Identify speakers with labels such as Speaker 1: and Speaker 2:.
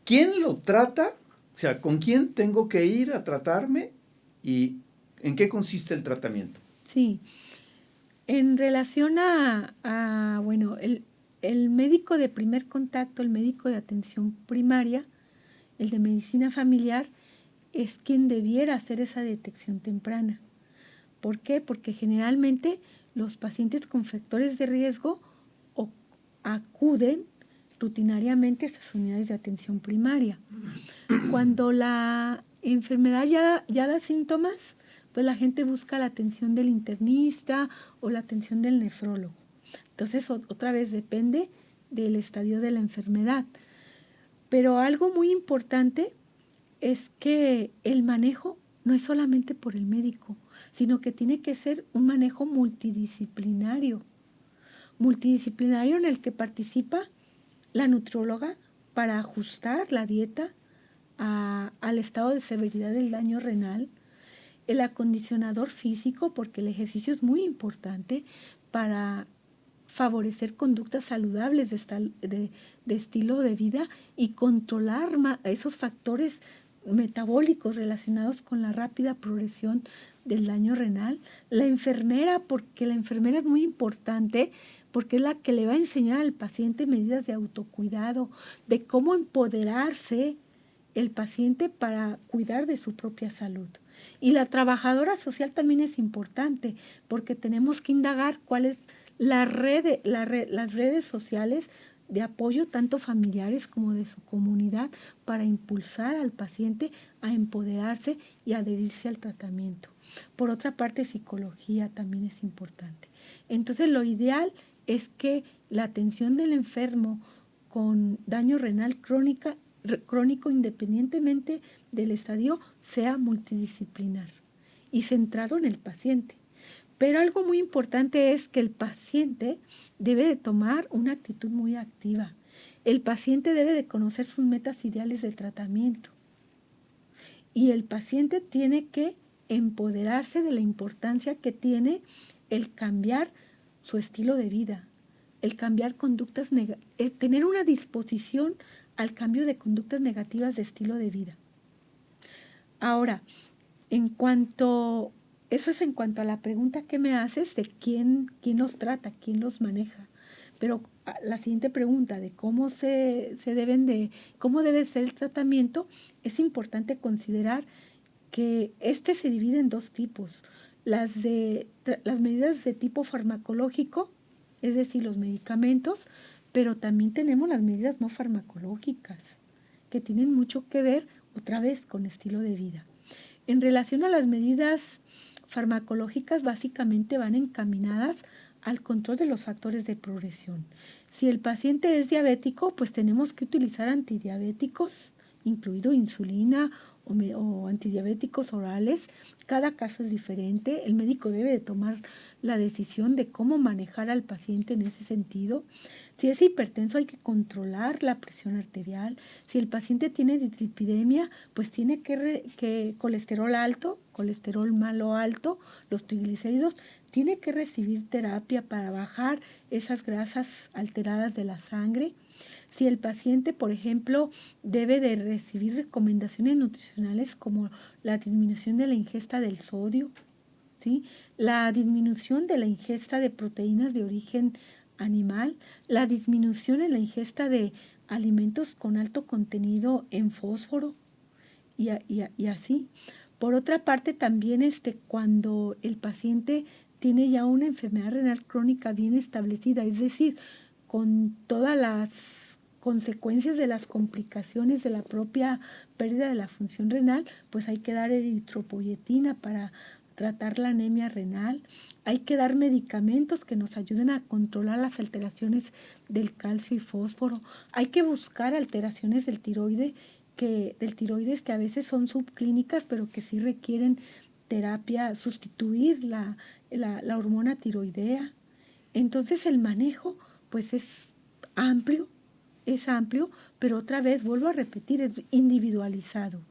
Speaker 1: ¿quién lo trata? O sea, ¿con quién tengo que ir a tratarme y en qué consiste el tratamiento?
Speaker 2: Sí, en relación bueno, el médico de primer contacto, el médico de atención primaria, el de medicina familiar, es quien debiera hacer esa detección temprana. ¿Por qué? Porque generalmente los pacientes con factores de riesgo acuden rutinariamente a esas unidades de atención primaria. Cuando la enfermedad ya da síntomas, pues la gente busca la atención del internista o la atención del nefrólogo. Entonces, otra vez depende del estadio de la enfermedad. Pero algo muy importante es que el manejo no es solamente por el médico, sino que tiene que ser un manejo multidisciplinario. Multidisciplinario en el que participa la nutrióloga para ajustar la dieta al estado de severidad del daño renal, el acondicionador físico, porque el ejercicio es muy importante para favorecer conductas saludables de estilo de vida y controlar esos factores metabólicos relacionados con la rápida progresión del daño renal. La enfermera, porque la enfermera es muy importante, porque es la que le va a enseñar al paciente medidas de autocuidado, de cómo empoderarse el paciente para cuidar de su propia salud. Y la trabajadora social también es importante, porque tenemos que indagar cuál es las redes sociales de apoyo tanto familiares como de su comunidad para impulsar al paciente a empoderarse y adherirse al tratamiento. Por otra parte, psicología también es importante. Entonces, lo ideal es que la atención del enfermo con daño renal crónico, independientemente del estadio, sea multidisciplinar y centrado en el paciente. Pero algo muy importante es que el paciente debe de tomar una actitud muy activa. El paciente debe de conocer sus metas ideales de tratamiento. Y el paciente tiene que empoderarse de la importancia que tiene el cambiar su estilo de vida, el cambiar conductas tener una disposición al cambio de conductas negativas de estilo de vida. Ahora, eso es en cuanto a la pregunta que me haces de quién los trata, quién los maneja. Pero la siguiente pregunta de cómo cómo debe ser el tratamiento, es importante considerar que se divide en dos tipos. Las medidas de tipo farmacológico, es decir, los medicamentos, pero también tenemos las medidas no farmacológicas, que tienen mucho que ver otra vez con estilo de vida. En relación a las medidas farmacológicas, básicamente van encaminadas al control de los factores de progresión. Si el paciente es diabético, pues tenemos que utilizar antidiabéticos, incluido insulina o antidiabéticos orales. Cada caso es diferente. El médico debe de tomar la decisión de cómo manejar al paciente en ese sentido. Si es hipertenso, hay que controlar la presión arterial. Si el paciente tiene dislipidemia, pues tiene que colesterol alto, colesterol malo alto, los triglicéridos, tiene que recibir terapia para bajar esas grasas alteradas de la sangre. Si el paciente, por ejemplo, debe de recibir recomendaciones nutricionales como la disminución de la ingesta del sodio, ¿sí? La disminución de la ingesta de proteínas de origen animal, la disminución en la ingesta de alimentos con alto contenido en fósforo y así. Por otra parte, también cuando el paciente tiene ya una enfermedad renal crónica bien establecida, es decir, con todas las consecuencias de las complicaciones de la propia pérdida de la función renal, pues hay que dar eritropoyetina para tratar la anemia renal. Hay que dar medicamentos que nos ayuden a controlar las alteraciones del calcio y fósforo. Hay que buscar alteraciones del tiroides que a veces son subclínicas, pero que sí requieren terapia, sustituir la hormona tiroidea. Entonces el manejo pues es amplio, pero otra vez vuelvo a repetir, es individualizado.